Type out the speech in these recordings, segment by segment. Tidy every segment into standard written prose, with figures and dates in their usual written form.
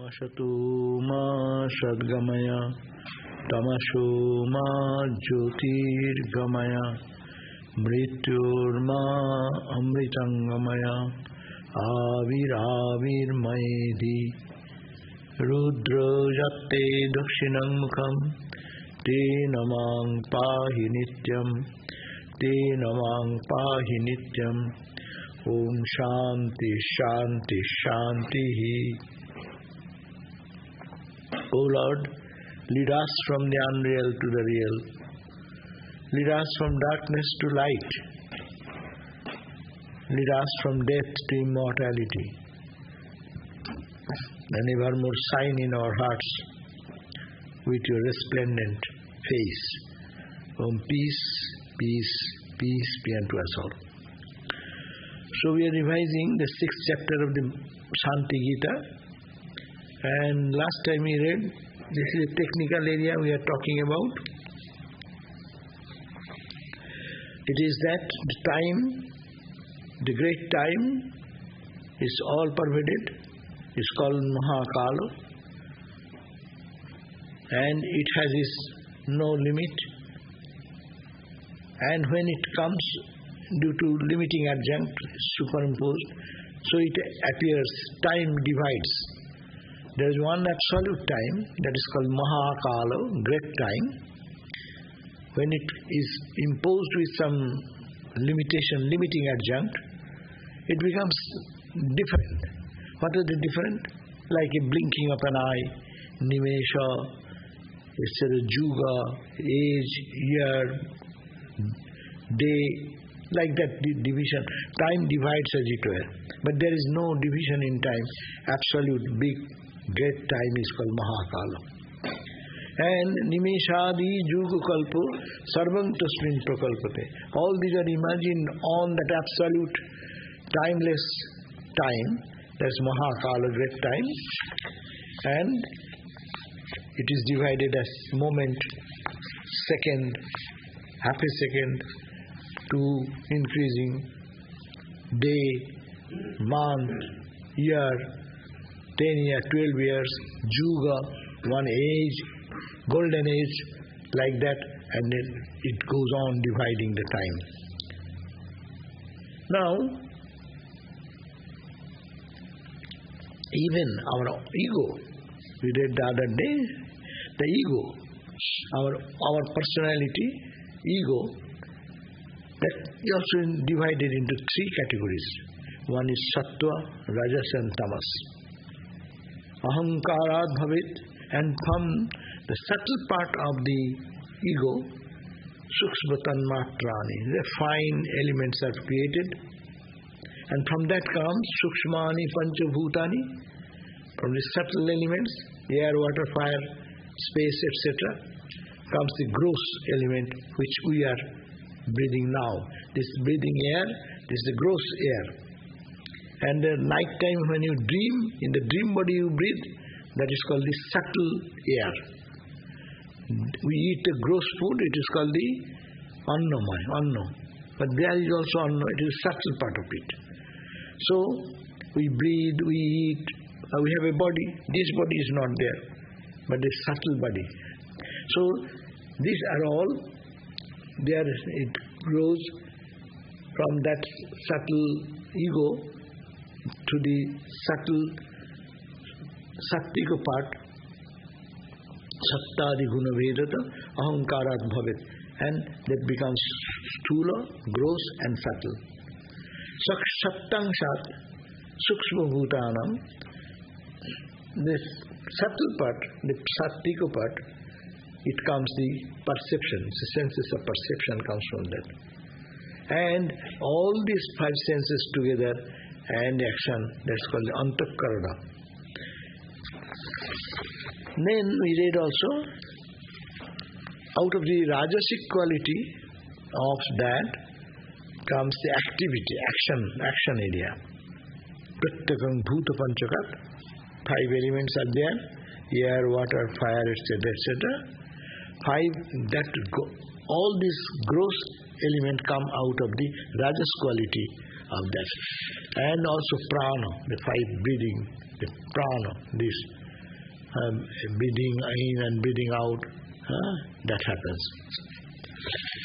Asatu ma sadgamaya tamasho ma jyotirgamaya mrityurma amritangamaya aviravir maedi rudra jatte dakshinam mukham te namang pahi nityam om shanti shanti shanti. O Lord, lead us from the unreal to the real. Lead us from darkness to light. Lead us from death to immortality. And evermore shine in our hearts with your resplendent face. Om peace, peace, peace be unto us all. So we are revising the 6th chapter of the Shanti Gita. And last time we read, this is a technical area we are talking about. It is that the time, the great time, is all pervaded. It's called Mahakala. And it has its no limit. And when it comes due to limiting adjunct superimposed, so it appears, time divides. There is one absolute time that is called Mahakala, great time. When it is imposed with some limitation, limiting adjunct, it becomes different. What are the different? Like a blinking of an eye, Nimesha, etc., Juga, age, year, day, like that division. Time divides as it were. But there is no division in time. Absolute big great time is called Mahakala. And Nimeshadi Yuga Kalpo Sarvam Tasmin Prakalpate. All these are imagined on that absolute timeless time. That's Mahakala, great time. And it is divided as moment, second, half a second, to increasing day, month, year, 10 years, 12 years, Juga, one age, golden age, like that, and then it goes on dividing the time. Now, even our ego, we read the other day, the ego, our personality, ego, that is also divided into 3 categories. One is Sattva, Rajas and Tamas. Ahamkarat bhavit, and from the subtle part of the ego, Sukshmatan matrani, the fine elements are created, and from that comes Sukshmani panchabhutani, from the subtle elements, air, water, fire, space, etc., comes the gross element which we are breathing now. This breathing air, this is the gross air. And the night time when you dream, in the dream body you breathe, that is called the subtle air. We eat the gross food, it is called the anno. But there is also anno, it is a subtle part of it. So, we breathe, we eat, we have a body. This body is not there, but the subtle body. So, these are all, there it grows from that subtle ego to the subtle sattvika part, sattadi guna vedata, ahamkarat bhavet, and that becomes sthula, gross and subtle. Sattang sat, sukshma bhutanam, this subtle part, the sattvika part, it comes the perception, the senses of perception comes from that. And all these 5 senses together and action, that's called antakarana. Then we read also, out of the rajasic quality of that comes the activity, action area. Prattakam bhuta panchakat, 5 elements are there, air, water, fire, etc., 5, all these gross elements come out of the rajas quality of that. And also prana, the 5 breathing, the prana, this. breathing in and breathing out, that happens.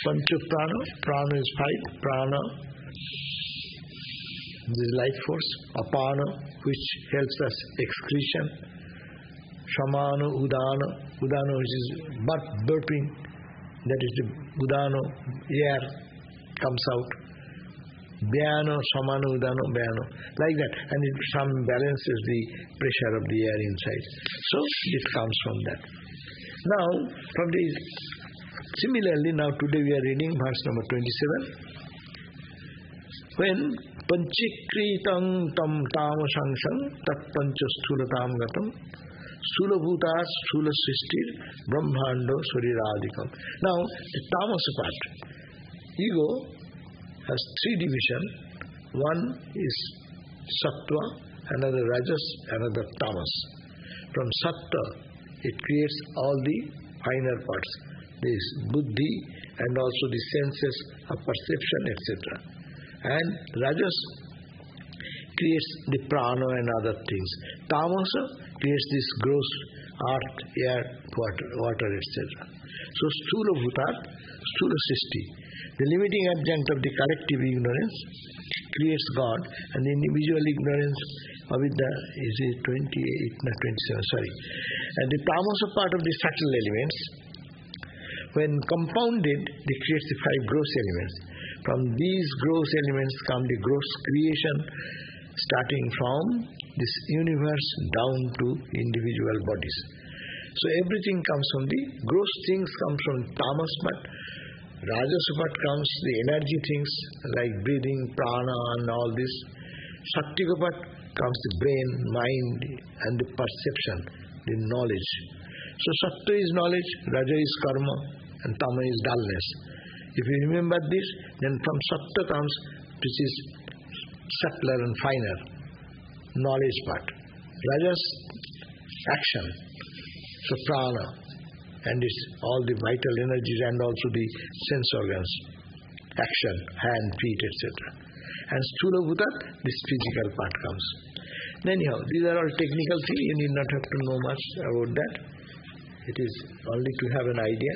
Pancha prana, prana is 5, prana, this is life force, apana, which helps us excretion, shamana, udana, udana which is burping, that is the udana, air comes out, vyana, samana, udana, vyana, like that, and it some balances the pressure of the air inside. So it comes from that. Now, from these, similarly, now today we are reading verse number 27. When panchikritang tam tamasangsang tat pancha sthulatam gatam sulabhutas sulasistir brahmando suriradikam. Now, the tamasa part. Ego has 3 divisions. One is sattva, another rajas, another tamas. From sattva, it creates all the finer parts, this buddhi and also the senses of perception, etc. And rajas creates the prana and other things. Tamasa creates this gross earth, air, water, etc. So sthula bhutat, sthula sisti. The limiting adjunct of the collective ignorance creates God, and the individual ignorance of it is 27, sorry. And the tamasa part of the subtle elements, when compounded, they create the 5 gross elements. From these gross elements come the gross creation, starting from this universe down to individual bodies. So everything comes from the gross things comes from tamas part. Rajas part comes the energy things like breathing, prana and all this. Sattvika part comes the brain, mind and the perception, the knowledge. So sattva is knowledge, raja is karma and tama is dullness. If you remember this, then from sattva comes, which is subtler and finer, knowledge part. Rajas, action. So prana, and it's all the vital energies and also the sense organs, action, hand, feet, etc. And sthula bhutat, this physical part comes. Anyhow, these are all technical things, you need not have to know much about that. It is only to have an idea.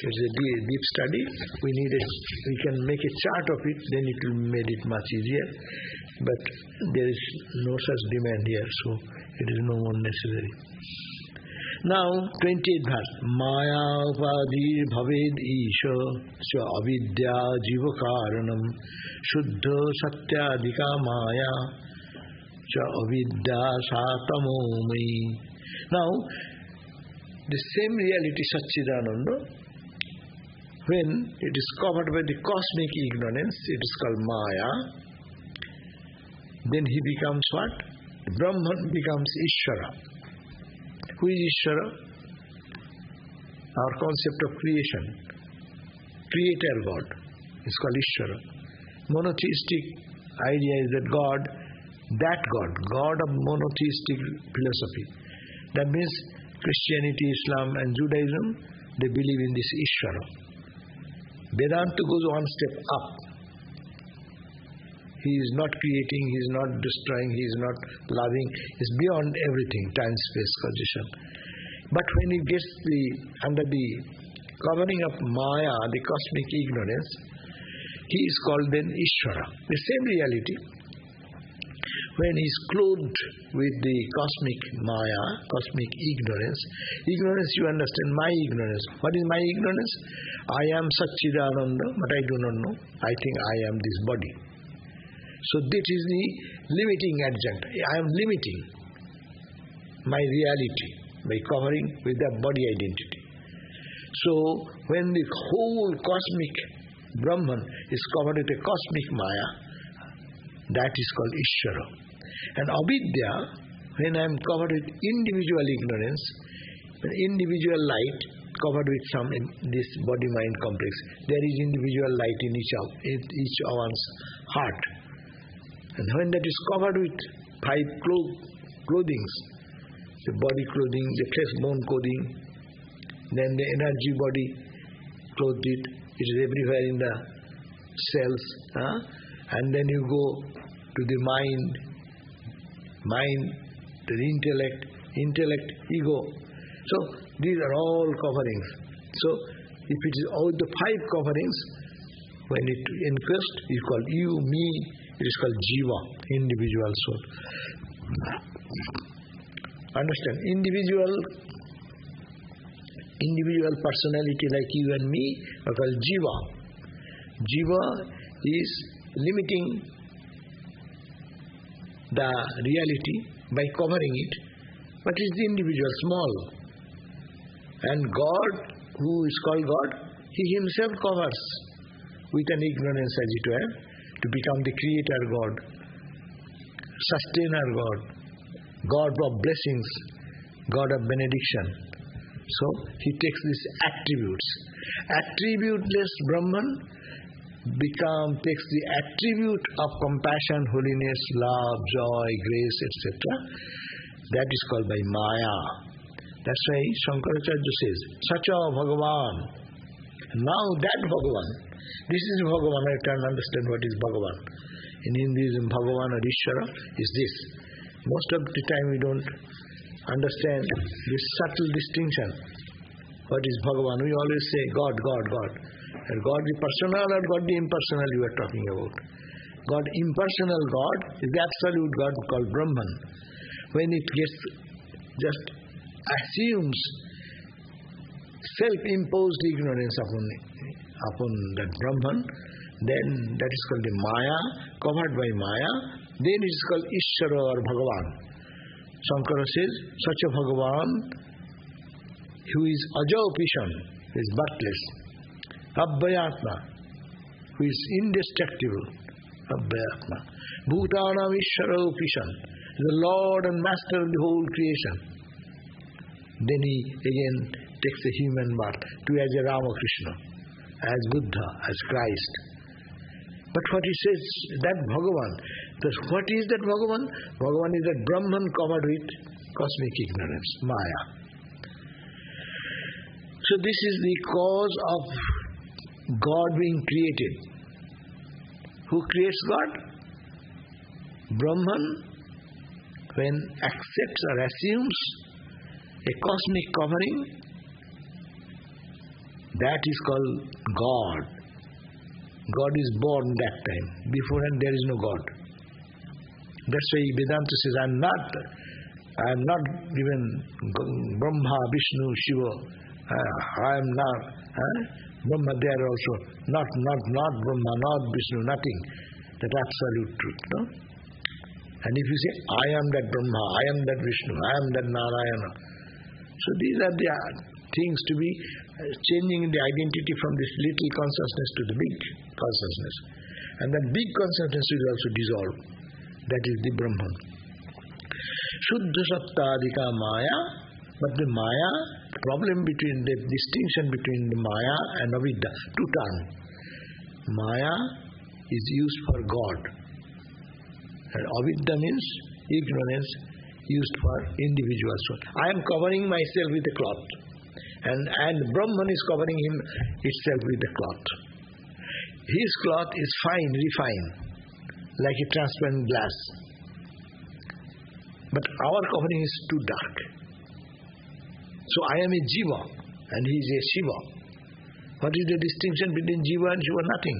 It's a deep study. We can make a chart of it, then it will make it much easier. But there is no such demand here, so it is no more necessary. Now, 28th verse. Maya upadhir bhaved isha cha avidya jiva karanam shuddha satyadika maya cha avidya satamo mai. Now, the same reality Satchidananda, when it is covered by the cosmic ignorance, it is called Maya. Then he becomes what? Brahman becomes Ishvara. Who is Ishvara? Our concept of creation. Creator God is called Ishvara. Monotheistic idea is that God of monotheistic philosophy. That means Christianity, Islam and Judaism, they believe in this Ishvara. Vedanta goes one step up. He is not creating, he is not destroying, he is not loving. He is beyond everything, time, space, causation. But when he gets under the covering of Maya, the cosmic ignorance, he is called then Ishvara. The same reality. When he is clothed with the cosmic Maya, cosmic ignorance, you understand my ignorance. What is my ignorance? I am Satchidananda, but I do not know. I think I am this body. So that is the limiting adjunct. I am limiting my reality by covering with that body identity. So when the whole cosmic Brahman is covered with a cosmic Maya, that is called Ishvara. And avidya, when I am covered with individual ignorance, individual light covered with this body-mind complex, there is individual light in each of one's heart. And when that is covered with 5 clothings, the body clothing, the flesh bone clothing, then the energy body clothed it is everywhere in the cells, and then you go to the mind, to the intellect, intellect, ego. So these are all coverings. So if it is all the 5 coverings, when it encompassed, is called you, me, it is called jiva, individual soul. Understand? Individual personality like you and me are called jiva. Jiva is limiting the reality by covering it, but is the individual small. And God, who is called God, He Himself covers with an ignorance as it were, to become the creator God, sustainer God, God of blessings, God of benediction. So He takes these attributes. Attributeless Brahman takes the attribute of compassion, holiness, love, joy, grace, etc. That is called by Maya. That's why Shankaracharya says, Sacha Bhagavan. Now that Bhagavan, this is Bhagavan, I can understand what is Bhagavan. In Hinduism, Bhagavan or Ishvara is this. Most of the time we don't understand this subtle distinction. What is Bhagavan? We always say God, God, God. And God the personal or God the impersonal you are talking about. God, impersonal God, is the absolute God called Brahman. When it gets just assumes self-imposed ignorance upon that Brahman, then that is called the Maya, covered by Maya, then it is called Ishvara or Bhagavan. Shankara says, such a Bhagavan who is Ajaopishan, who is birthless, Abhayatma, who is indestructible, Abhayatma, Bhutanam Ishvara-opishan, the Lord and Master of the whole creation. Then he again takes a human birth to as a Ramakrishna, as Buddha, as Christ. But what he says, that Bhagavan, what is that Bhagavan? Bhagavan is that Brahman covered with cosmic ignorance, Maya. So this is the cause of God being created. Who creates God? Brahman, when accepts or assumes a cosmic covering, that is called God. God is born that time. Beforehand there is no God. That's why Vedanta says, I am not even Brahma, Vishnu, Shiva. I am not Brahma there also. Not Brahma, not Vishnu, nothing. That absolute truth. No? And if you say, I am that Brahma, I am that Vishnu, I am that Narayana. So these are the things to be changing the identity from this little consciousness to the big consciousness. And that big consciousness will also dissolve. That is the Brahman. Shuddha Sattadika Maya, but the Maya, problem between the distinction between the Maya and Avidya, two terms. Maya is used for God. And Avidya means ignorance used for individual soul. I am covering myself with a cloth. And Brahman is covering itself with a cloth. His cloth is fine, refined, like a transparent glass. But our covering is too dark. So I am a Jiva and he is a Shiva. What is the distinction between Jiva and Shiva? Nothing.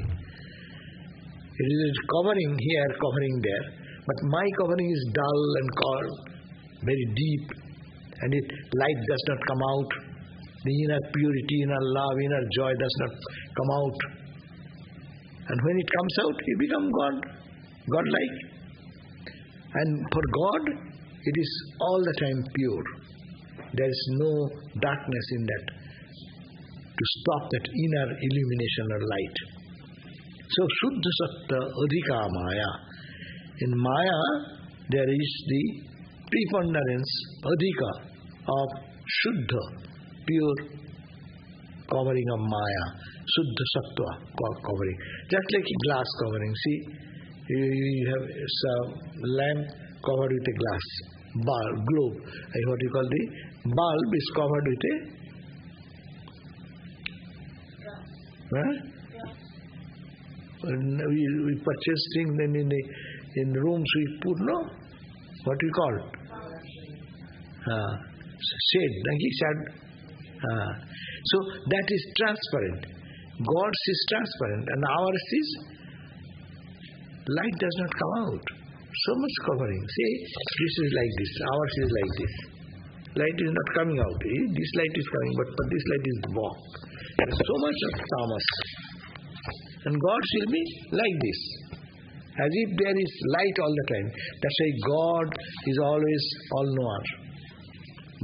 It is a covering here, covering there. But my covering is dull and cold, very deep, and light does not come out. The inner purity, inner love, inner joy does not come out. And when it comes out, you become God, God-like. And for God, it is all the time pure. There is no darkness in that to stop that inner illumination or light. So, Shuddha Satta Adhika Maya. In Maya, there is the preponderance, Adhika, of Shuddha, pure covering of Maya, Shuddha Sattva covering. Just like a glass covering. See, you have a lamp covered with a glass, bulb, globe. What you call the bulb is covered with a we purchase things, then in the rooms we put, no? What we call? Shade, so that is transparent. God's is transparent and ours is light does not come out. So much covering. See, this is like this, ours is like this. Light is not coming out. This light is coming, but this light is blocked. There is so much of tamas. And God's will be like this. As if there is light all the time. That's why God is always all-knower.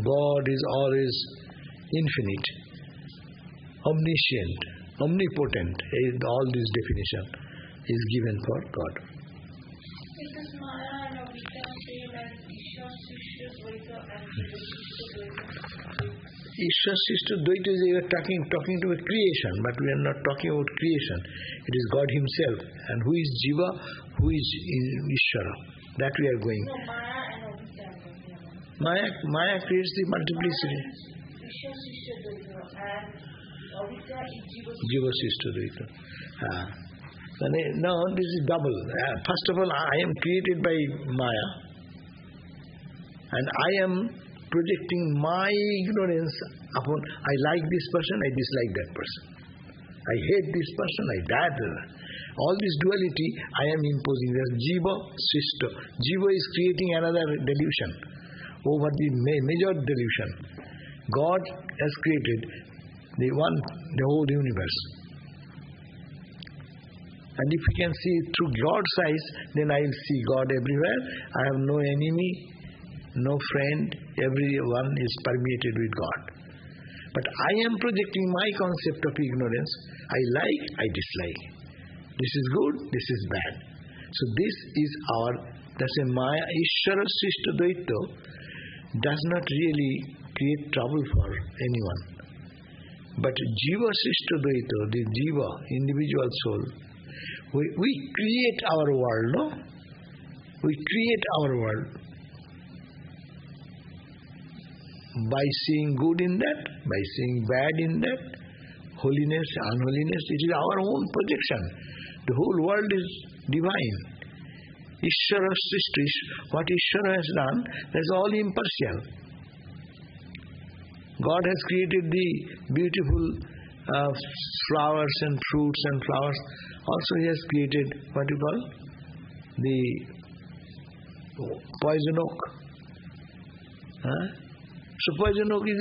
God is always infinite, omniscient, omnipotent. All this definition is given for God. Because Maya and Avidya say like Ishwar Shishya Dvaita and Ishwar Shishya Dvaita is you are talking to a creation, but we are not talking about creation. It is God Himself. And who is Jiva, who is Ishvara. That we are going. No, Maya and Avidya. Maya creates the multiplicity. Ishwar Shishya Dvaita and Avidya is Jiva Shishya Dvaita. No, this is double. First of all, I am created by Maya. And I am projecting my ignorance upon, I like this person, I dislike that person. I hate this person, I that. All this duality I am imposing. There's Jiva, Shishta. Jiva is creating another delusion over the major delusion. God has created the whole universe. And if we can see through God's eyes, then I will see God everywhere. I have no enemy, no friend. Everyone is permeated with God. But I am projecting my concept of ignorance. I like, I dislike. This is good, this is bad. So this is that's a Maya. Ishvara Shishta Dvaita does not really create trouble for anyone. But Jiva Shishta Dvaita, the Jiva, individual soul, we create our world, no? We create our world by seeing good in that, by seeing bad in that, holiness, unholiness. It is our own projection. The whole world is divine. Ishvara Srishti, what Ishvara has done, that's all impartial. God has created the beautiful flowers and fruits and flowers. Also He has created what you call the poison oak. So poison oak is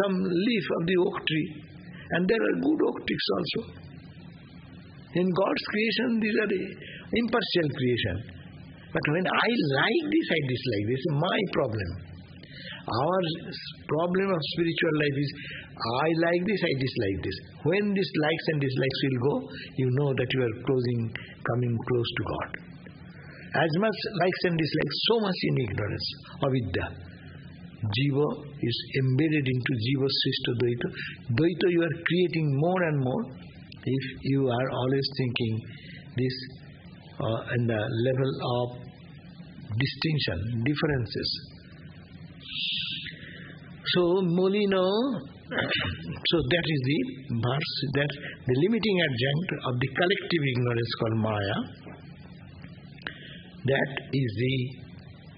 some leaf of the oak tree, and there are good oak trees also. In God's creation, these are the impartial creation. But when I like this, I dislike this. My problem. Our problem of spiritual life is I like this, I dislike this. When these likes and dislikes will go, you know that you are coming close to God. As much likes and dislikes, so much in ignorance, avidya. Jiva is embedded into Jiva Shishta Dvaita. Dvaita you are creating more and more if you are always thinking this in the level of distinction, differences. So Molino, so that is the verse, that the limiting adjunct of the collective ignorance called Maya, that is the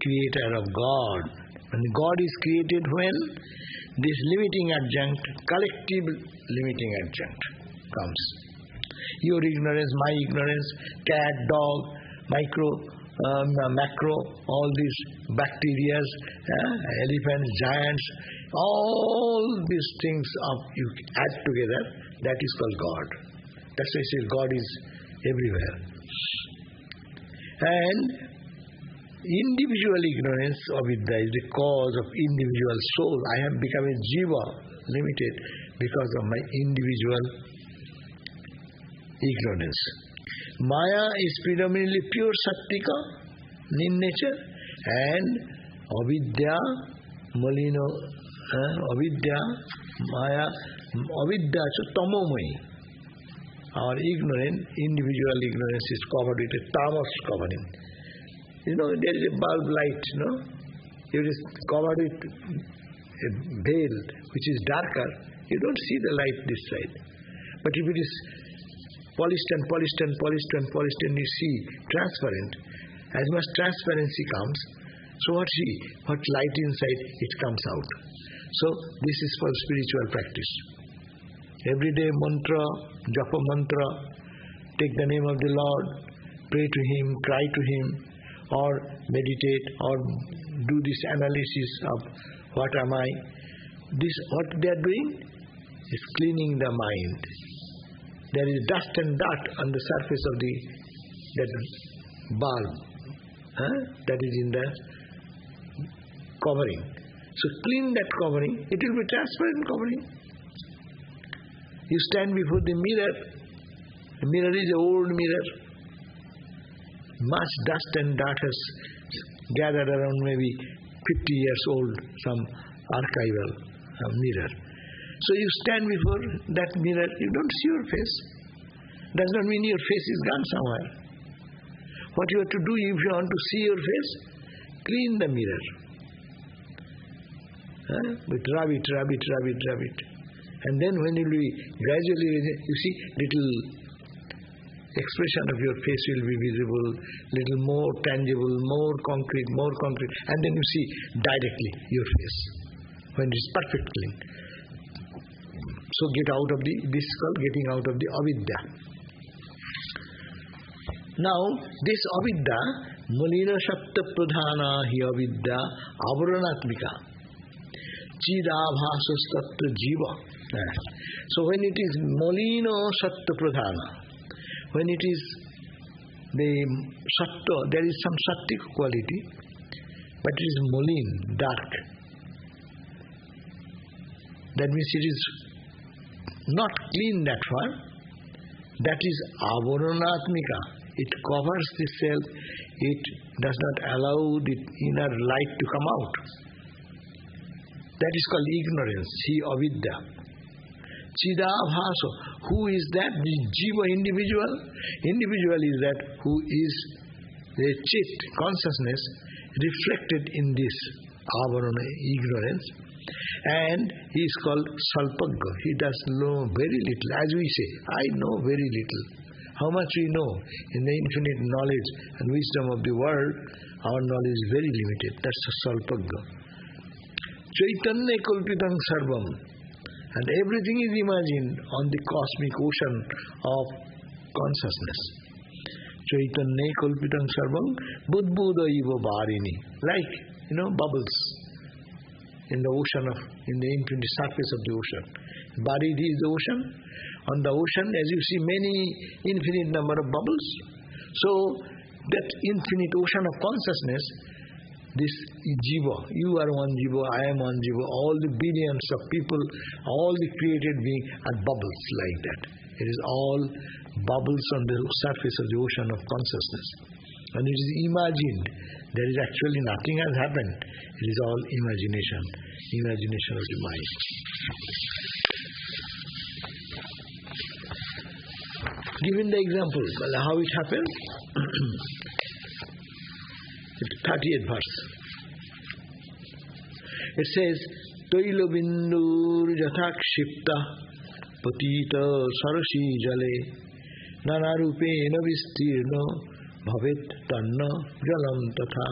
creator of God. And God is created when this limiting adjunct, collective limiting adjunct comes. Your ignorance, my ignorance, cat, dog, macro, all these bacteria, elephants, giants, all these things you add together, that is called God. That's why I say God is everywhere. And individual ignorance of Vidya is the cause of individual soul. I have become a jiva, limited, because of my individual ignorance. Maya is predominantly pure sattvika in nature, and avidya, malino, avidya, Maya, avidya, so tamomayi. Our individual ignorance is covered with a tamas covering. You know, there is a bulb light, no? It is covered with a veil which is darker. You don't see the light this side. But if it is polished and polished and polished and polished and you see transparent, as much transparency comes, So what light inside, it comes out. So this is for spiritual practice. Every day mantra, japa mantra, take the name of the Lord, pray to Him, cry to Him, or meditate, or do this analysis of what am I. This, what they are doing is cleaning the mind. There is dust and dirt on the surface of that bulb, that is in the covering. So clean that covering, it will be transparent covering. You stand before the mirror. The mirror is an old mirror. Much dust and dirt has gathered around, maybe 50 years old, some archival mirror. So you stand before that mirror, you don't see your face. Does not mean your face is gone somewhere. What you have to do, if you want to see your face, clean the mirror. But rub it. And then when you will gradually, you see, little expression of your face will be visible, little more tangible, more concrete, and then you see directly your face when it is perfect clean. So get out of this is called getting out of the avidya. Now this avidya, mulina sapta pradhana hi avidya avaranatmika chidabhasastatra jiva. So when it is mulina sattva pradhana, when it is the sattva, there is some sattic quality, but it is mulin, dark. That means it is not clean that far. That is avaranatmika. It covers the self. It does not allow the inner light to come out. That is called ignorance, avidya. Chidabhaso. Who is that? The jiva individual. Individual is that who is the chit, consciousness, reflected in this avarana, ignorance. And he is called salpagga. He does know very little. As we say, I know very little. How much we know in the infinite knowledge and wisdom of the world, our knowledge is very limited. That's a salpagga. Chaitanya kulpitam sarvam. And everything is imagined on the cosmic ocean of consciousness. Chaitanya kulpitam sarvam budbuddha iva bharini. Like, bubbles in the ocean in the infinite surface of the ocean. Buried is the ocean. On the ocean, as you see, many infinite number of bubbles. So that infinite ocean of consciousness, this jiva, you are one jiva, I am one jiva, all the billions of people, all the created beings are bubbles like that. It is all bubbles on the surface of the ocean of consciousness. And it is imagined. There is actually nothing has happened. It is all imagination of the mind. Given the example, how it happens, 30th verse. It says, Toilo bindur jathakshipta patita sarasi jale nanarupena vistirno bhavet tanna jalam tatha.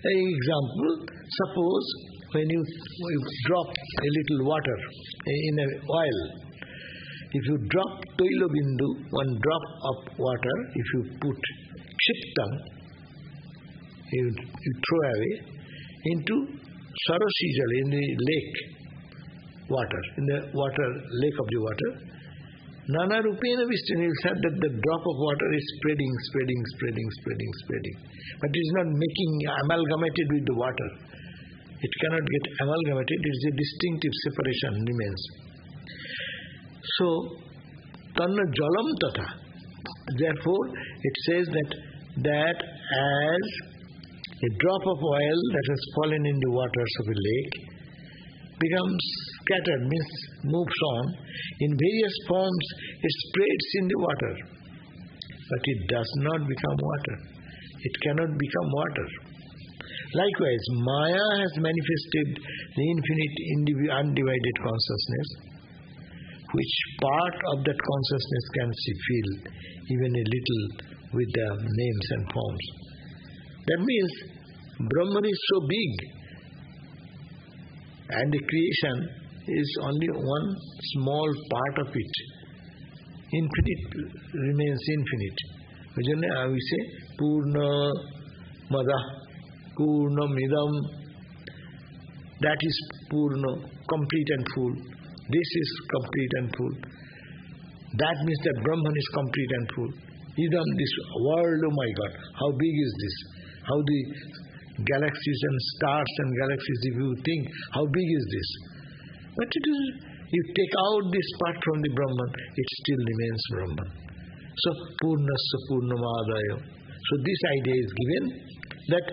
An example, suppose when you drop a little water in an oil, if you drop toilo bindu, one drop of water, if you put kshiptam, you throw away into sarasi jal, in the lake water, in the lake of the water, nana rupena vistina, you said that the drop of water is spreading. But it is not making amalgamated with the water. It cannot get amalgamated. It is a distinctive separation remains. So, tanna jalam tatha. Therefore, it says that as a drop of oil that has fallen in the waters of a lake becomes scattered, means moves on, in various forms it spreads in the water. But it does not become water. It cannot become water. Likewise, Maya has manifested the infinite undivided consciousness, which part of that consciousness can feel even a little with the names and forms. That means Brahman is so big, and the creation is only one small part of it. Infinite remains infinite. We say Purna Mada, Purna Midam. That is Purna, complete and full. This is complete and full. That means that Brahman is complete and full. Idam, this world, oh my God, how big is this? How the galaxies and stars and galaxies, if you think, how big is this? But it is, you take out this part from the Brahman, it still remains Brahman. So, Purnasya Purnamadaya. So this idea is given that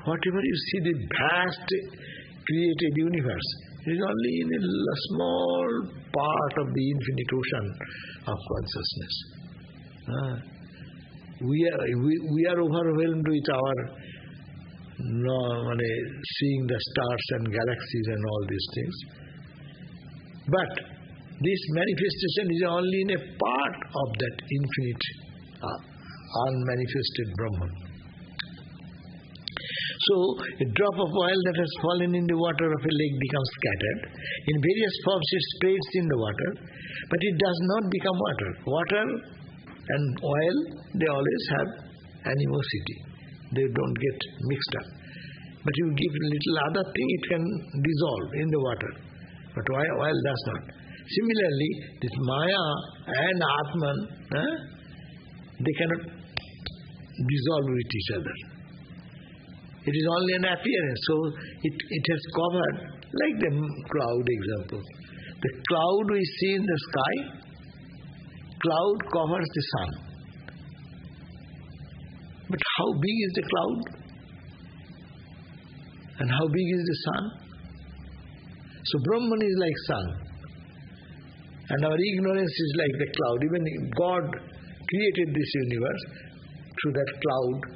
whatever you see the vast created universe, it is only in a small part of the infinite ocean of consciousness. We are overwhelmed with our seeing the stars and galaxies and all these things. But this manifestation is only in a part of that infinite, unmanifested Brahman. So, a drop of oil that has fallen in the water of a lake becomes scattered. In various forms it spreads in the water, but it does not become water. Water and oil, they always have animosity. They don't get mixed up. But you give a little other thing, it can dissolve in the water. But oil does not. Similarly, this Maya and Atman, they cannot dissolve with each other. It is only an appearance. So it has covered, like the cloud example. The cloud we see in the sky, cloud covers the sun. But how big is the cloud? And how big is the sun? So Brahman is like sun. And our ignorance is like the cloud. Even God created this universe through that cloud,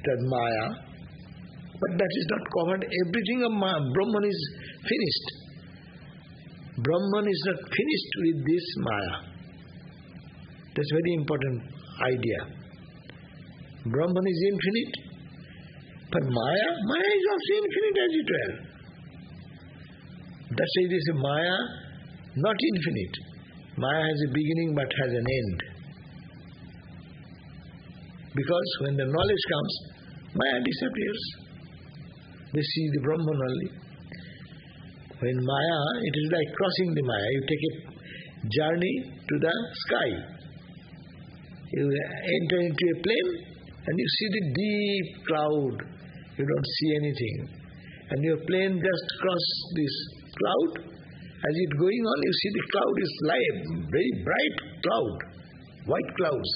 that Maya. But that is not covered. Everything of Brahman is finished. Brahman is not finished with this Maya. That's a very important idea. Brahman is infinite. But Maya is also infinite as it were. That's why it is a Maya, not infinite. Maya has a beginning but has an end. Because when the knowledge comes, Maya disappears. They see the Brahman only. When Maya, it is like crossing the Maya. You take a journey to the sky. You enter into a plane and you see the deep cloud. You don't see anything. And your plane just crosses this cloud. As it's going on, you see the cloud is like a very bright cloud, white clouds.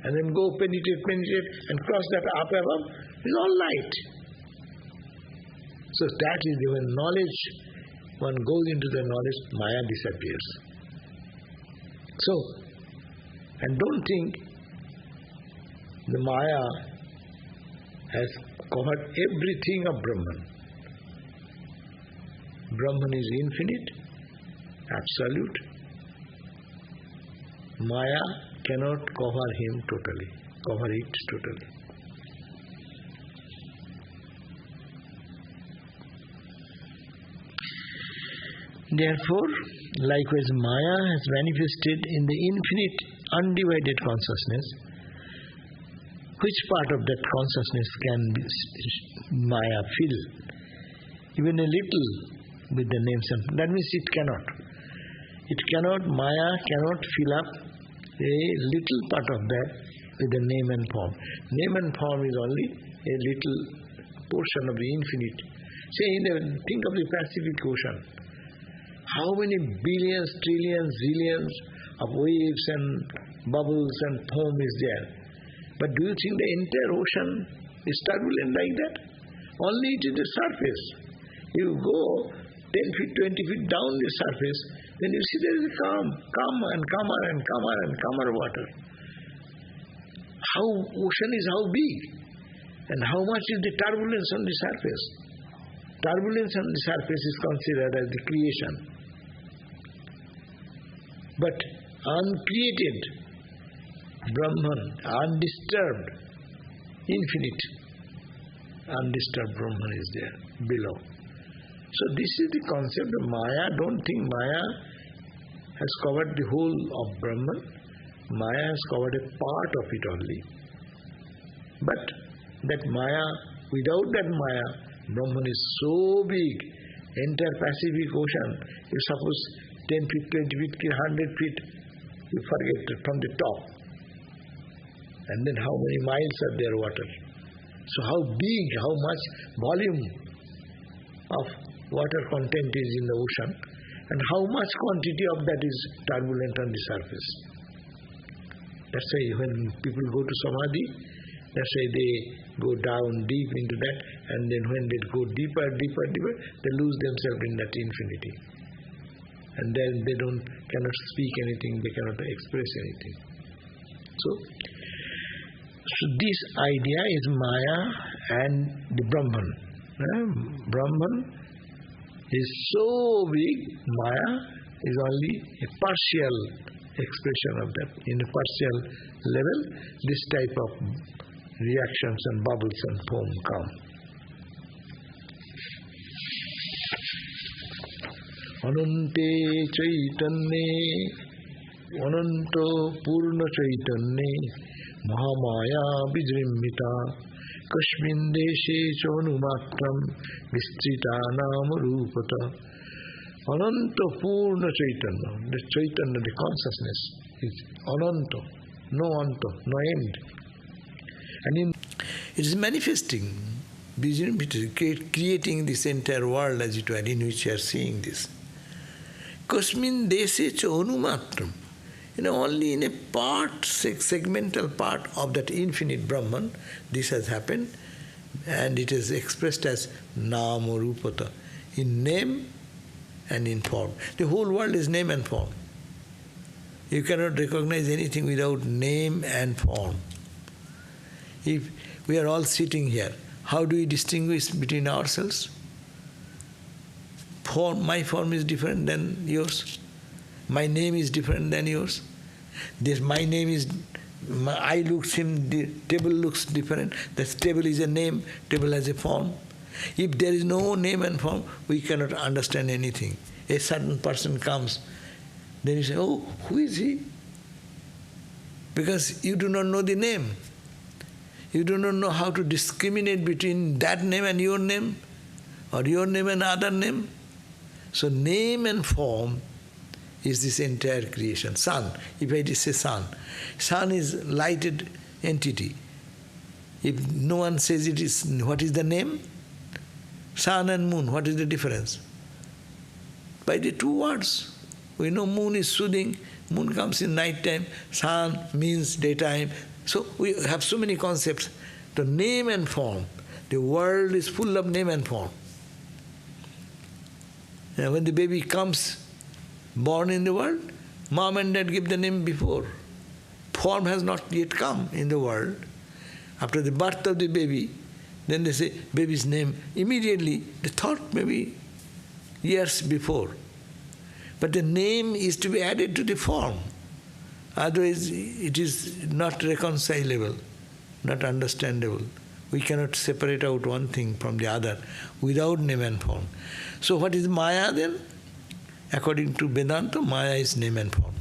And then go penetrate and cross that up above. It's all light. So that is when knowledge, one goes into the knowledge, Maya disappears. So, and don't think the Maya has covered everything of Brahman. Brahman is infinite, absolute. Maya cannot cover it totally. Therefore, likewise Maya has manifested in the infinite undivided consciousness. Which part of that consciousness can Maya fill? Even a little with the names and that means it cannot. Maya cannot fill up a little part of that with the name and form. Name and form is only a little portion of the infinite. Say, think of the Pacific Ocean. How many billions, trillions, zillions of waves and bubbles and foam is there? But do you think the entire ocean is turbulent like that? Only it is the surface. You go 10 feet, 20 feet down the surface, then you see there is a calmer water. How ocean is how big, and how much is the turbulence on the surface? Turbulence on the surface is considered as the creation. But uncreated Brahman, undisturbed, infinite, undisturbed Brahman is there below. So this is the concept of Maya. Don't think Maya has covered the whole of Brahman. Maya has covered a part of it only. But that Maya, without that Maya, Brahman is so big, entire Pacific Ocean. If suppose 10 feet, 20 feet, 100 feet, you forget from the top. And then how many miles are there water? So how big, how much volume of water content is in the ocean, and how much quantity of that is turbulent on the surface. That's why when people go to Samadhi, that's why they go down deep into that, and then when they go deeper, they lose themselves in that infinity. And then they cannot speak anything, they cannot express anything. So this idea is Maya and the Brahman. Brahman is so big, Maya is only a partial expression of that. In a partial level, this type of reactions and bubbles and foam come. Anante Chaitanye, Ananto Purna Chaitanye, Mahamaya Vijrimmita, Kashmin Deshe Chonumatram, Vistrita Namarupata. Ananta Purna Chaitanya, the Chaitanya, the consciousness, is Ananta, no Anta, no end. And it is manifesting, creating this entire world as it were, in which you are seeing this. Kasmin Deshe Chonumatram. Only in a part, segmental part of that infinite Brahman, this has happened, and it is expressed as Nama Rupata, in name and in form. The whole world is name and form. You cannot recognize anything without name and form. If we are all sitting here, how do we distinguish between ourselves? My form is different than yours. My name is different than yours. My name is, I look same, the table looks different. That table is a name, table has a form. If there is no name and form, we cannot understand anything. A certain person comes, then you say, oh, who is he? Because you do not know the name. You do not know how to discriminate between that name and your name, or your name and other name. So name and form is this entire creation. Sun, if I just say sun. Sun is lighted entity. If no one says it is, what is the name? Sun and moon, what is the difference? By the two words. We know moon is soothing, moon comes in night time, sun means daytime. So we have so many concepts. The name and form. The world is full of name and form. And when the baby comes, born in the world, mom and dad give the name before. Form has not yet come in the world. After the birth of the baby, then they say baby's name. Immediately, they thought maybe years before. But the name is to be added to the form. Otherwise, it is not reconcilable, not understandable. We cannot separate out one thing from the other without name and form. So what is Maya then? According to Vedanta, Maya is name and form.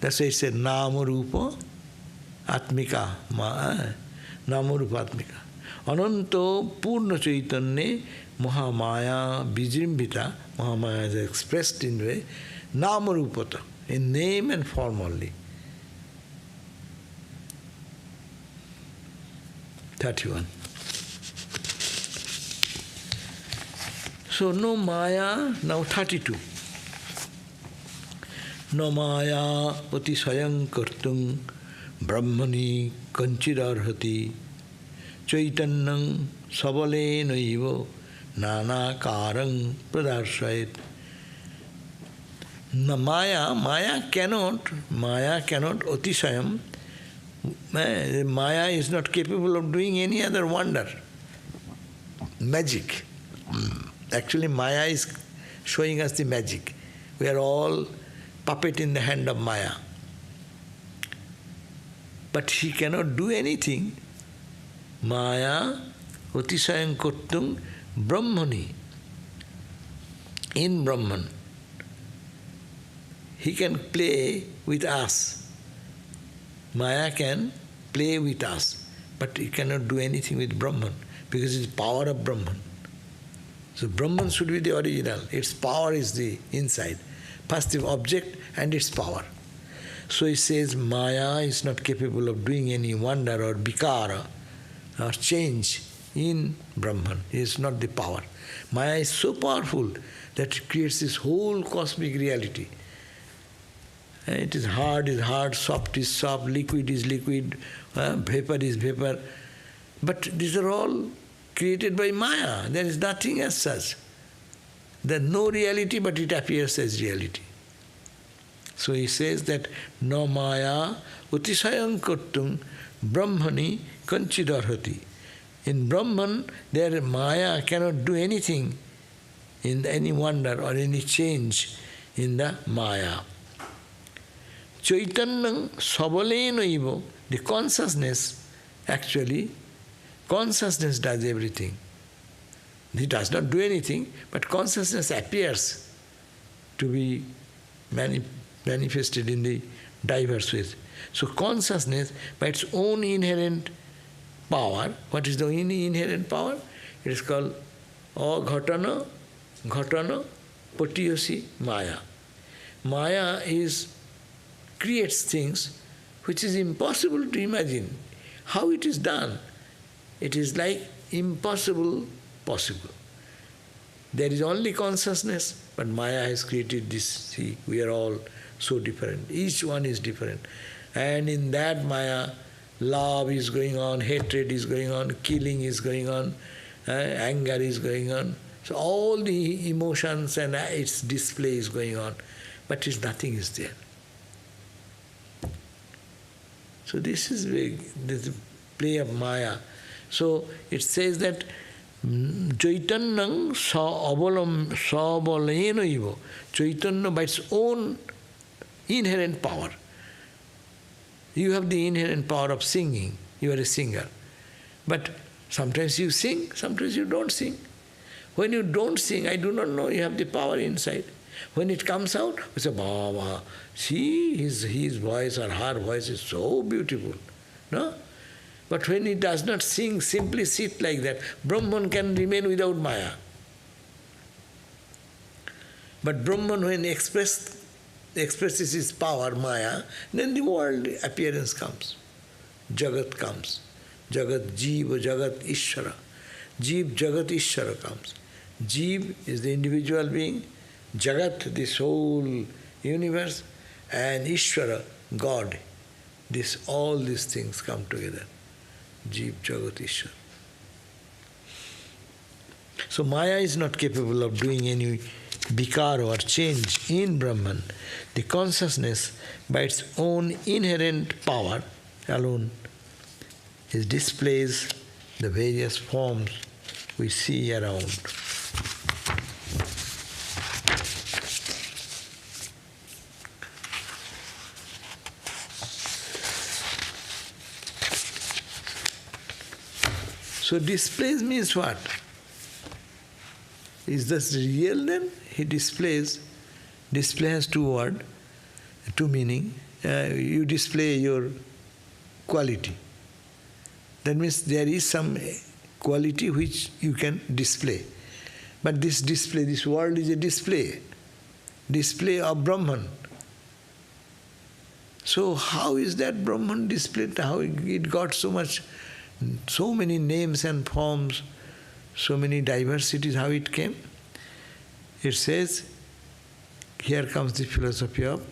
That's why it said Nama Rupa Atmika. Nama Rupa Atmika. Ananto Purna Chaitanya Mahamaya Vijrimbita. Mahamaya is expressed in way Nama Rupata, in name and form only. 31. So no Maya, now 32. No Maya pati swayam kartum brahmani kanchidarhati chaitannam sabale naivo nana karang pradarshayat. Maya cannot otisayam. Maya is not capable of doing any other wonder. Magic. Actually, Maya is showing us the magic. We are all puppet in the hand of Maya. But she cannot do anything. Maya Utisayam Kurtung Brahmani. In Brahman, he can play with us. Maya can play with us, but he cannot do anything with Brahman because it's the power of Brahman. So Brahman should be the original. Its power is the inside. First the object and its power. So he says Maya is not capable of doing any wonder or vikara or change in Brahman. It is not the power. Maya is so powerful that it creates this whole cosmic reality. It is hard, soft is soft, liquid is liquid, vapor is vapor. But these are all created by Maya. There is nothing as such. There is no reality, but it appears as reality. So he says that no Maya utisayam kurtum brahmani kanchidarhati. In Brahman, there Maya cannot do anything in any wonder or any change in the Maya. Chaitanyam sabalena ivo, the consciousness, actually, consciousness does everything. It does not do anything, but consciousness appears to be manifested in the diverse ways. So consciousness, by its own inherent power, what is the inherent power? It is called aghatana, ghatana, patiyosi, Maya. Maya creates things which is impossible to imagine. How it is done? It is like impossible possible. There is only consciousness, but Maya has created this. See, we are all so different. Each one is different. And in that Maya, love is going on, hatred is going on, killing is going on, anger is going on. So all the emotions and its display is going on, but nothing is there. So this is the play of Maya. So it says that Chaitanyam sabalena ivo. Chaitanya by its own inherent power. You have the inherent power of singing. You are a singer. But sometimes you sing, sometimes you don't sing. When you don't sing, I do not know you have the power inside. When it comes out, we say, Baba, see, his voice or her voice is so beautiful. No? But when he does not sing, simply sit like that, Brahman can remain without Maya. But Brahman, when expresses his power, Maya, then the world appearance comes. Jagat comes. Jagat, Jiva, Jagat, Ishvara. Jiv, Jagat, Ishvara comes. Jiv is the individual being, Jagat, this whole universe, and Ishvara, God. All these things come together. Jiv, Jagat, Ishvara. So Maya is not capable of doing any vikara or change in Brahman. The consciousness, by its own inherent power alone, displays the various forms we see around. So displays means what? Is this real then? He displays. Display has two words, two meaning. You display your quality. That means there is some quality which you can display. But this display, this world is a display. Display of Brahman. So how is that Brahman displayed? How it got so many names and forms, so many diversities, how it came? It says, here comes the philosophy of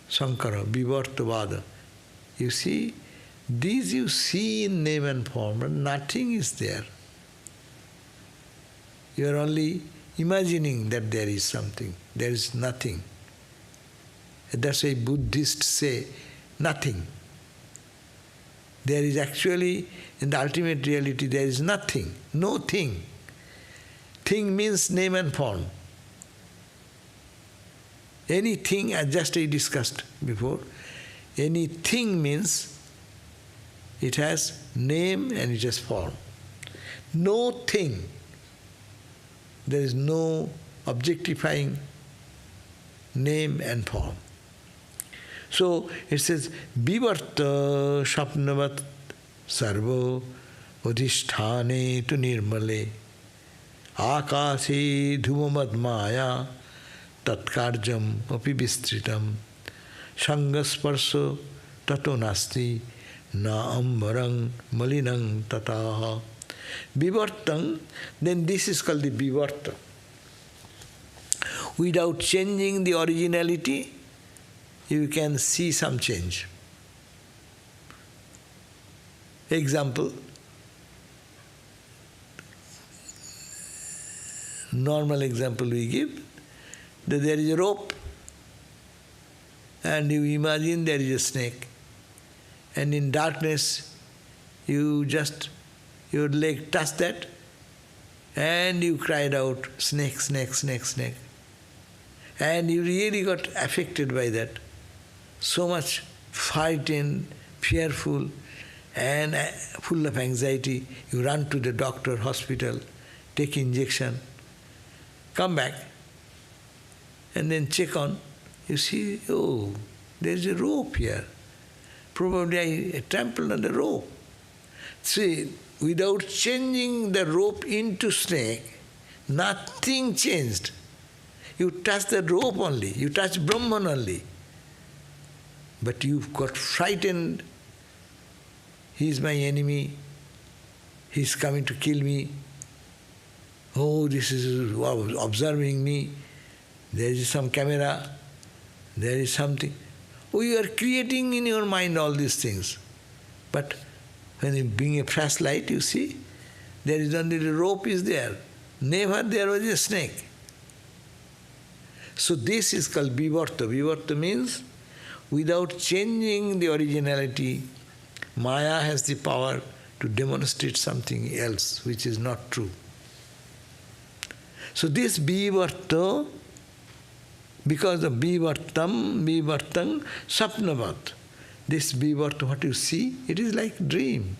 Sankara, Vivartavada. You see, these you see in name and form, but nothing is there. You are only imagining that there is something. There is nothing. That's why Buddhists say, nothing. There is actually, in the ultimate reality, there is nothing, no thing. Thing means name and form. Anything, as just I discussed before, anything means it has name and it has form. no thing. There is no objectifying name and form. So it says, Vivarta Shapnavat Sarvo Udhishthane tu Nirmale Akase Dhumamad Maya Tatkarjam Api Vistritam Shangasparso Tato Nasti Na Ambarang Malinang Tataha. Vivartang, then this is called the Vivarta. Without changing the originality, you can see some change. Example, normal example we give, that there is a rope and you imagine there is a snake, and in darkness you just, your leg touched that and you cried out, snake, snake, snake, snake. And you really got affected by that. So much frightened, fearful, and full of anxiety. You run to the doctor, hospital, take injection, come back, and then check on. You see, oh, there's a rope here. Probably I trampled on the rope. See, without changing the rope into snake, nothing changed. You touch the rope only, you touch Brahman only. But you've got frightened. He is my enemy. He is coming to kill me. Oh, this is observing me. There is some camera. There is something. Oh, you are creating in your mind all these things. But when you bring a flashlight, you see, there is only the rope is there. Never there was a snake. So this is called Vivarta. Vivarta means without changing the originality, Maya has the power to demonstrate something else which is not true. So this Vivarta, because of Vivartam, Sapnavat, this Vivarta, what you see, it is like dream.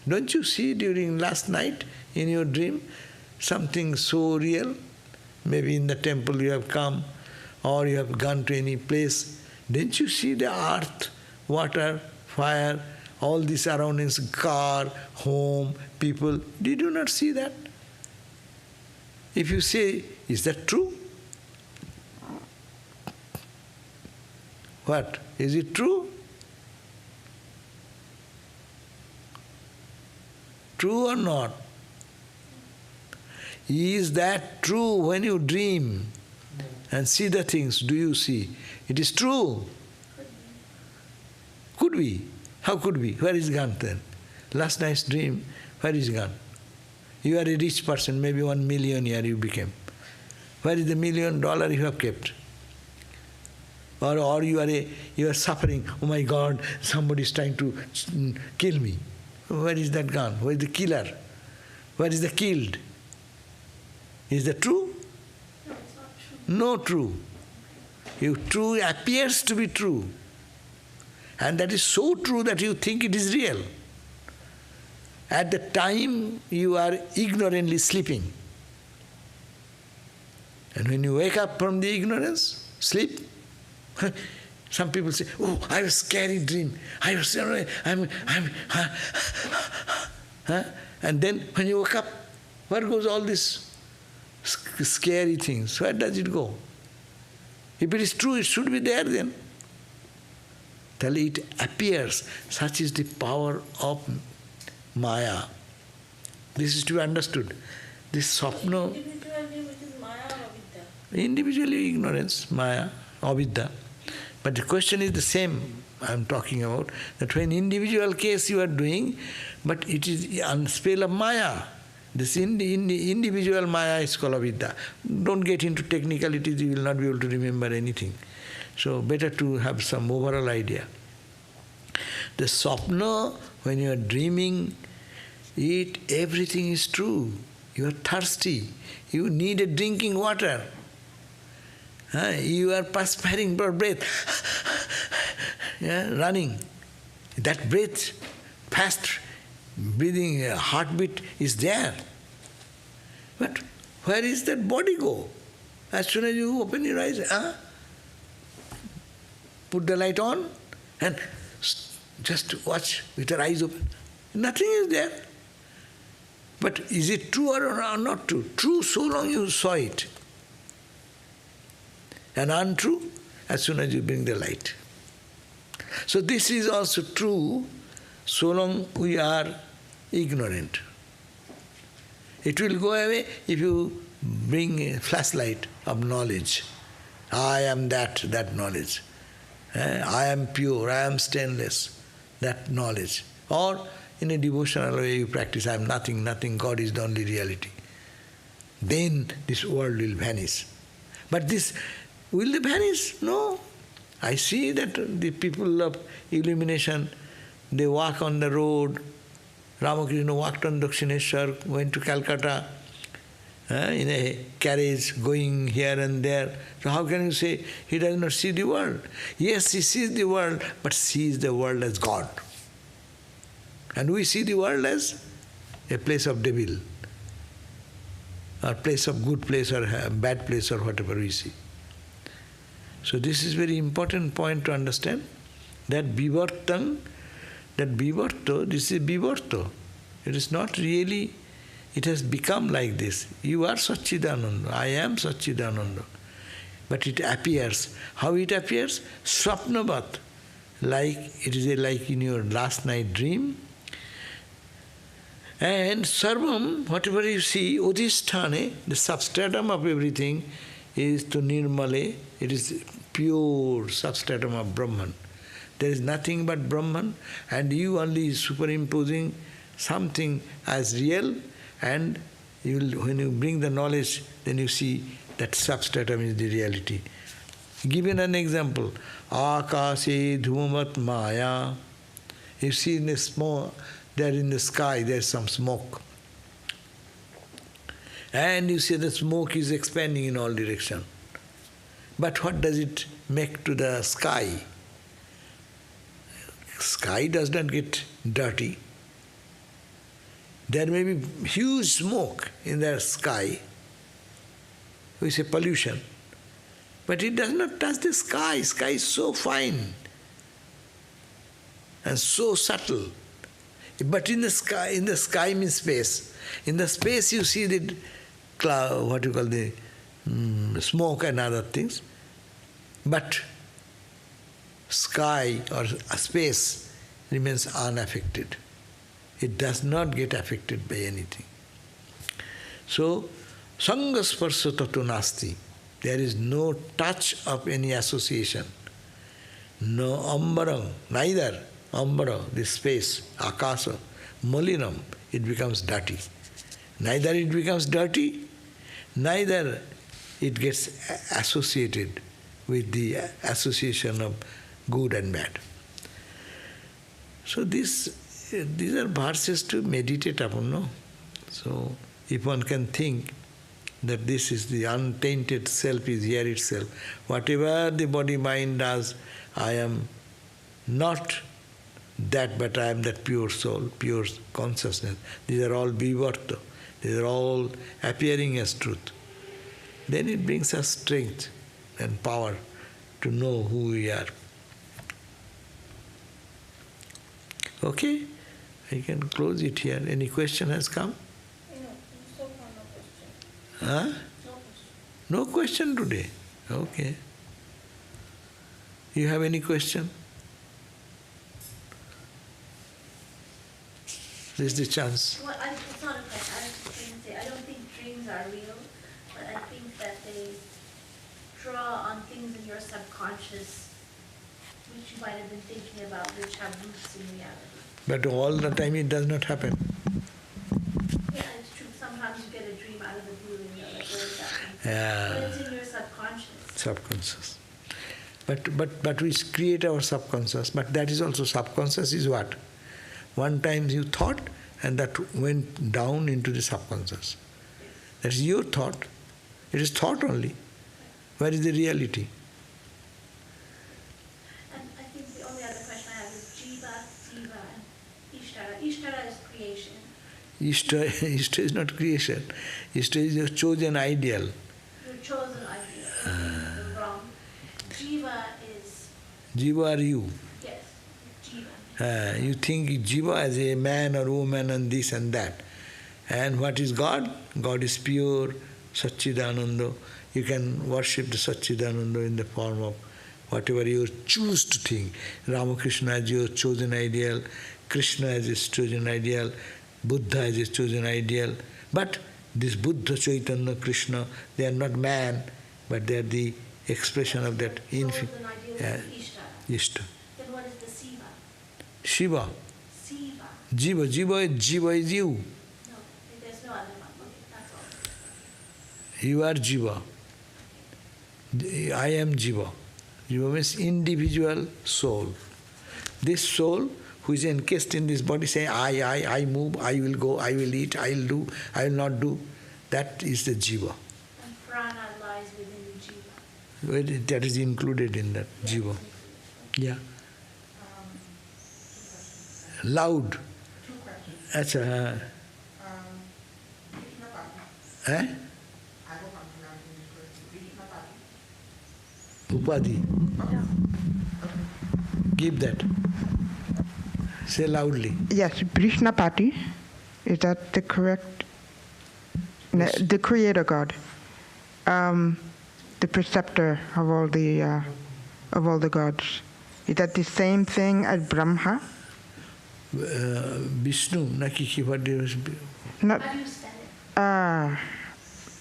Don't you see during last night in your dream something so real? Maybe in the temple you have come, or you have gone to any place. Didn't you see the earth, water, fire, all these surroundings, car, home, people? Did you not see that? If you say, is that true? What? Is it true? True or not? Is that true when you dream and see the things? Do you see? It is true. Could be. How could be? Where is gone then? Last night's dream, where is gone? You are a rich person, maybe 1 millionaire you became. Where is the $1 million you have kept? Or you are suffering, oh my God, somebody is trying to kill me. Where is that gone? Where is the killer? Where is the killed? Is that true? No, it's not true. No true. True appears to be true. And that is so true that you think it is real. At the time you are ignorantly sleeping. And when you wake up from the ignorance, sleep, some people say, oh, I have a scary dream. And then when you wake up, where goes all this scary things? Where does it go? If it is true, it should be there then. Till it appears. Such is the power of Maya. This is to be understood. This Swapna. Individually, which is Maya or Avidya? Individually ignorance, Maya, Avidya. But the question is the same I am talking about, that when individual case you are doing, but it is on spell of Maya. This individual Maya is called Avidya. Don't get into technicalities, you will not be able to remember anything. So better to have some overall idea. The Swapna, when you are dreaming, everything is true. You are thirsty. You need a drinking water. You are perspiring for breath. Running. That breath, fast, breathing, heartbeat is there. But where is that body go? As soon as you open your eyes, put the light on and just watch with your eyes open. Nothing is there. But is it true or not true? True so long you saw it. And untrue as soon as you bring the light. So this is also true so long we are ignorant. It will go away if you bring a flashlight of knowledge. I am that knowledge. I am pure, I am stainless, that knowledge. Or in a devotional way you practice, I am nothing, God is the only reality. Then this world will vanish. But this, will they vanish? No. I see that the people of illumination, they walk on the road. Ramakrishna walked on Dakshineshwar, went to Calcutta in a carriage going here and there. So how can you say he does not see the world? Yes, he sees the world, but sees the world as God. And we see the world as a place of devil, or place of good place or bad place or whatever we see. So this is very important point to understand, that vivartan, that vivarto, this is vivarto. It is not really, it has become like this. You are Satchidananda, I am Satchidananda. But it appears. How it appears? Swapnavat. Like, it is like in your last night dream. And sarvam, whatever you see, udhisthane, the substratum of everything is to nirmale, it is pure substratum of Brahman. There is nothing but Brahman, and you only superimposing something as real, and you will, when you bring the knowledge, then you see that substratum is the reality. Given an example, akase dhumat maya. You see in the smoke, there in the sky, there is some smoke. And you see the smoke is expanding in all directions. But what does it make to the sky? Sky does not get dirty. There may be huge smoke in the sky, we say pollution, but it does not touch the sky. Sky is so fine and so subtle. But in the sky means space. In the space you see the cloud, what you call the smoke and other things. But sky or space remains unaffected. It does not get affected by anything. So, sangasparsa tato nasti. There is no touch of any association. No ambaram, neither ambara, this space, akasa, malinam, it becomes dirty. Neither it becomes dirty, neither it gets associated with the association of good and bad. So these are verses to meditate upon, no? So if one can think that this is the untainted self is here itself, whatever the body-mind does, I am not that, but I am that pure soul, pure consciousness. These are all vivarta. These are all appearing as truth. Then it brings us strength and power to know who we are. Okay? I can close it here. Any question has come? No, so far no question. Huh? No question. No question today. Okay. You have any question? This is the chance. Well, it's not a question. I was just going to say, I don't think dreams are real, but I think that they draw on things in your subconscious which you might have been thinking about, which have roots in reality. But all the time it does not happen. Yeah, it's true. Sometimes you get a dream out of the blue and you're like, where is that from? Yeah. But it's in your subconscious. Subconscious. But we create our subconscious. But that is also subconscious is what? One time you thought and that went down into the subconscious. That is your thought. It is thought only. Where is the reality? And I think the only other question I have is Jiva, Siva, and Ishtara. Ishtara is creation. Ishta is not creation. Ishta is your chosen ideal. Your chosen ideal. The wrong. Jiva is. Jiva are you. Yes, Jiva. You think Jiva as a man or woman and this and that. And what is God? God is pure, Satchidananda. You can worship the Satchidananda in the form of whatever you choose to think. Ramakrishna as your chosen ideal, Krishna as his chosen ideal, Buddha as his chosen ideal. But this Buddha, Chaitanya, Krishna, they are not man, but they are the expression of that infinite. Ishta. Then what is the Siva? Shiva. Siva. Jiva is you. No, there's no other one. Okay, that's all. You are Jiva. I am Jiva. Jiva means individual soul. This soul who is encased in this body saying, I move, I will go, I will eat, I will do, I will not do. That is the Jiva. And prana lies within the Jiva. That is included in that Jiva. Yeah. Loud. 2 questions. That's a... I Eh? hope I'm pronouncing this correctly. Upadhi. Give that. Say loudly. Yes, Krishnapati. Is that the correct? Yes. The creator God. The preceptor of all the gods. Is that the same thing as Brahma? Vishnu, Nakiki, what do you... Not. How do you spell it?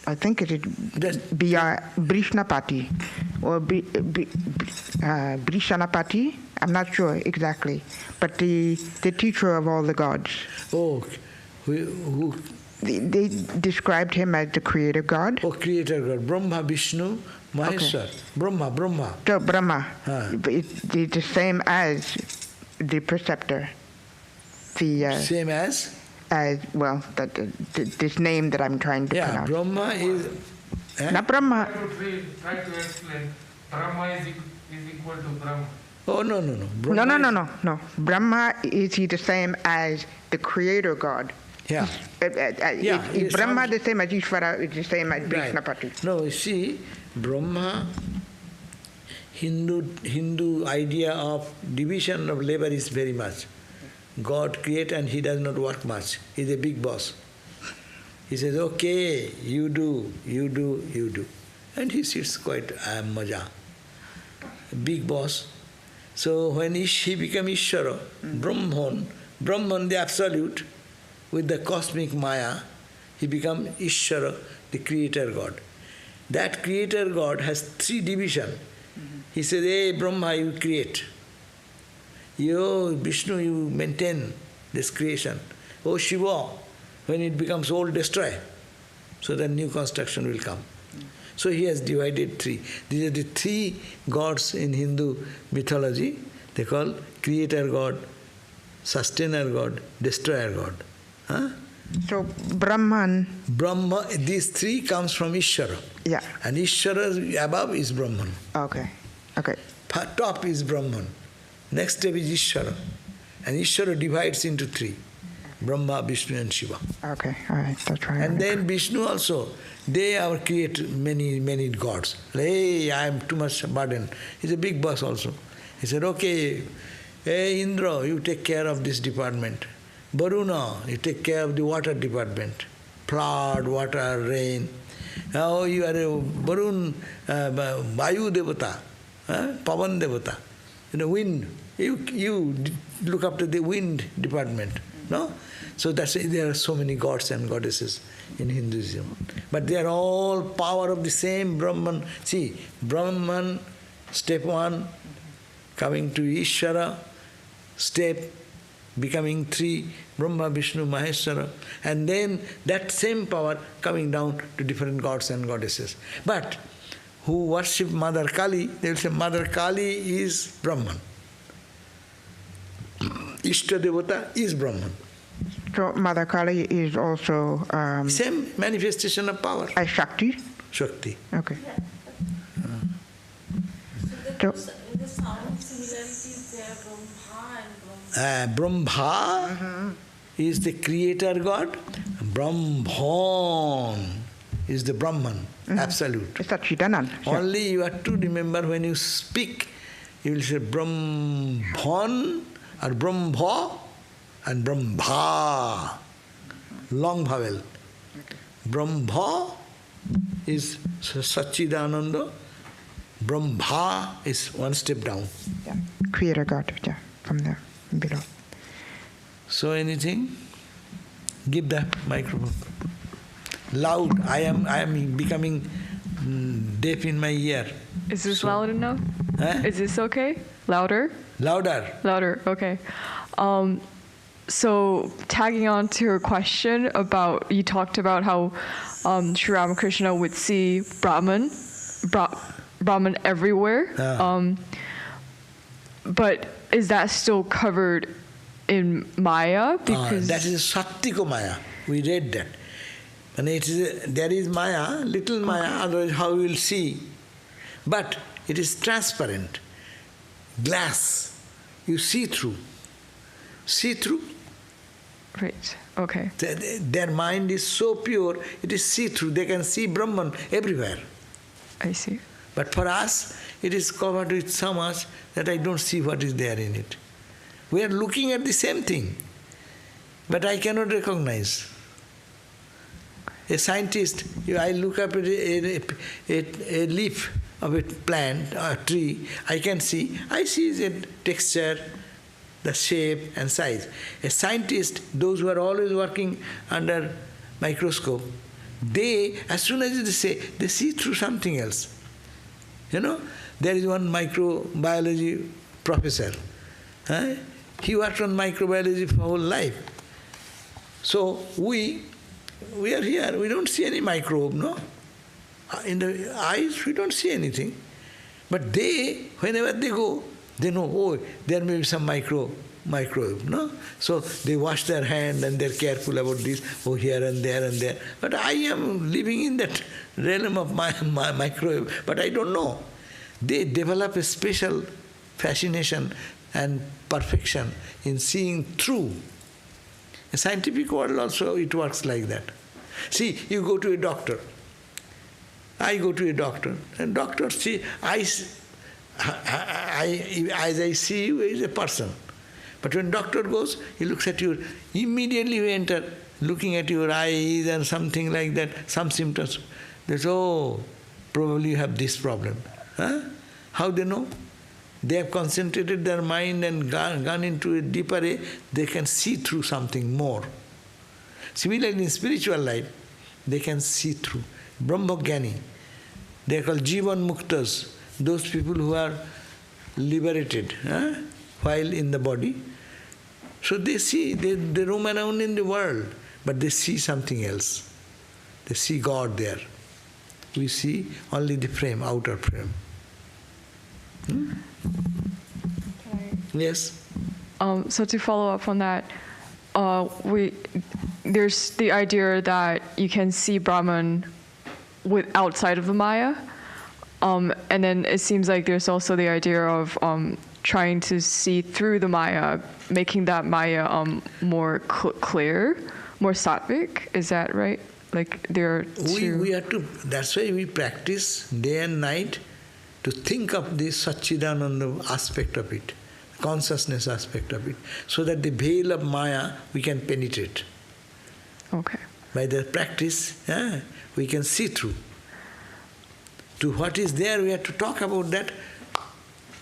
I think it is Krishnapati or Brishanapati. I'm not sure exactly, but the teacher of all the gods. Oh, who? They described him as the creator God. Oh, creator God. Brahma, Vishnu, Maheshwar. Okay. Brahma. So Brahma. Huh. It's the same as the preceptor. Same as? Well, this name that I'm trying to pronounce. Brahma is... Not Brahma. Try to explain. Brahma is equal to Brahma. Oh, no. Brahma No. Brahma, is he the same as the creator God? Yeah. Is Brahma the same as Ishvara? Is the same as Krishnapati? No, you see, Brahma, Hindu idea of division of labor is very much. God creates and he does not work much. He's a big boss. He says, okay, you do. And he sits quite, I am Maja. Big boss. So when he becomes Ishvara, Brahman the absolute, with the cosmic Maya, he becomes Ishvara, the creator God. That creator God has 3 divisions. He says, hey Brahma, you create. You, Vishnu, you maintain this creation. Oh Shiva, when it becomes old, destroy. So then new construction will come. So he has divided 3. These are the 3 gods in Hindu mythology. They call creator God, sustainer God, destroyer God. Huh? So Brahman. Brahma, these 3 comes from Ishvara. Yeah. And Ishvara above is Brahman. Okay. Top is Brahman. Next step is Ishvara. And Ishvara divides into 3. Brahma, Vishnu and Shiva. Okay, all right, that's right. And then Vishnu also, they have created many gods. Hey, I am too much burden. He's a big boss also. He said, okay, hey Indra, you take care of this department. Varuna, you take care of the water department. Flood, water, rain. Now you are a Varun, Vayu Devata, Pavan Devata. Wind. You look after the wind department. No? So that's why there are so many gods and goddesses in Hinduism. But they are all power of the same Brahman. See, Brahman, step 1, coming to Ishvara, step becoming 3, Brahma, Vishnu, Maheshwara, and then that same power coming down to different gods and goddesses. But who worship Mother Kali, they will say Mother Kali is Brahman. Ishta Devata is Brahman. So Mother Kali is also Same manifestation of power. a Shakti. Shakti. Okay. So the sound similarities there, Brahma and Brahma. Brahma, is the creator God. Brahman is the Brahman, absolute. Satchidanand. Only you have to remember when you speak, you will say Brahman or Brahma and Brahma. Long vowel. Brahma is Satchidananda. Brahma is one step down. Yeah. Creator God, from there, below. So anything? Give the microphone. Loud. I am becoming deaf in my ear. Is this loud enough? Huh? Is this okay? Louder? Louder. Louder, okay. So tagging on to your question about, you talked about how Sri Ramakrishna would see Brahman everywhere. But is that still covered in Maya? Because that is Sattvika Maya. We read that. And there is Maya, little Maya, otherwise how you will see. But it is transparent. Glass. You see through. See through. Right, okay. Their mind is so pure, it is see-through. They can see Brahman everywhere. I see. But for us, it is covered with so much that I don't see what is there in it. We are looking at the same thing, but I cannot recognize. A scientist, I look up at a leaf of a plant or a tree, I see the texture, the shape and size. A scientist, those who are always working under microscope, they, as soon as they see through something else. You know, there is one microbiology professor. He worked on microbiology for whole life. So we are here, we don't see any microbe, no? In the eyes, we don't see anything. But they, whenever they go, they know, oh, there may be some microbe, no? So they wash their hand and they're careful about this, oh, here and there and there. But I am living in that realm of my microbe, but I don't know. They develop a special fascination and perfection in seeing through. In scientific world also it works like that. See, you go to a doctor. I go to a doctor, and doctor see, as I see you is a person. But when doctor goes, he looks at you, immediately you enter, looking at your eyes and something like that, some symptoms. They say, oh, probably you have this problem. How they know? They have concentrated their mind and gone into a deeper way, they can see through something more. Similarly, in spiritual life, they can see through. Brahmagyani, they are called Jivan Muktas, those people who are liberated while in the body. So they see, they roam around in the world, but they see something else. They see God there. We see only the frame, outer frame. Yes? So to follow up on that, there's the idea that you can see Brahman outside of the Maya, and then it seems like there's also the idea of trying to see through the Maya, making that Maya more clear, more sattvic. Is that right? Like there are two. We have to. That's why we practice day and night to think of this Satchidananda aspect of it, consciousness aspect of it, so that the veil of Maya we can penetrate. Okay. By the practice, we can see through. To what is there, we have to talk about that.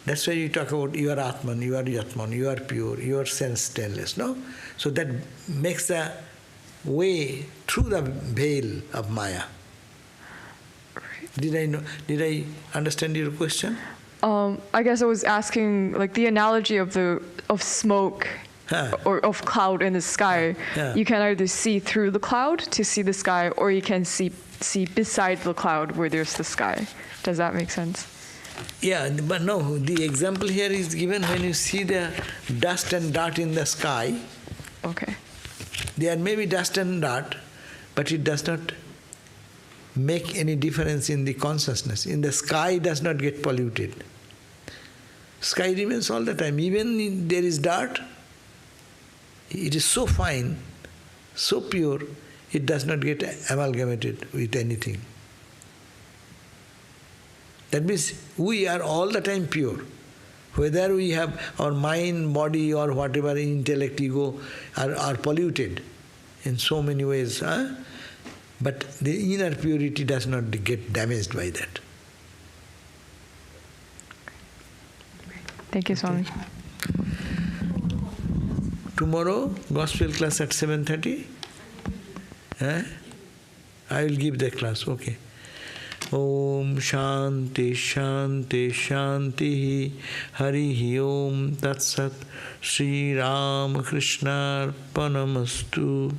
That's why you talk about you are Atman, you are Yatman, you are pure, you are sense-stainless, no? So that makes the way through the veil of Maya. Did I understand your question? I guess I was asking, like the analogy of smoke or of cloud in the sky. You can either see through the cloud to see the sky, or you can see beside the cloud where there's the sky. Does that make sense? Yeah, but no, the example here is given when you see the dust and dirt in the sky. Okay. There may be dust and dirt, but it does not make any difference in the consciousness. In the sky does not get polluted. Sky remains all the time. Even if there is dirt, it is so fine, so pure, it does not get amalgamated with anything. That means we are all the time pure. Whether we have our mind, body or whatever, intellect, ego are polluted in so many ways. But the inner purity does not get damaged by that. Thank you, Swami. Tomorrow, gospel class at 7:30. I will give the class, okay. Om Shanti Shanti Shanti Hari Om Tat Sat Sri Ram Krishna Arpanamastu.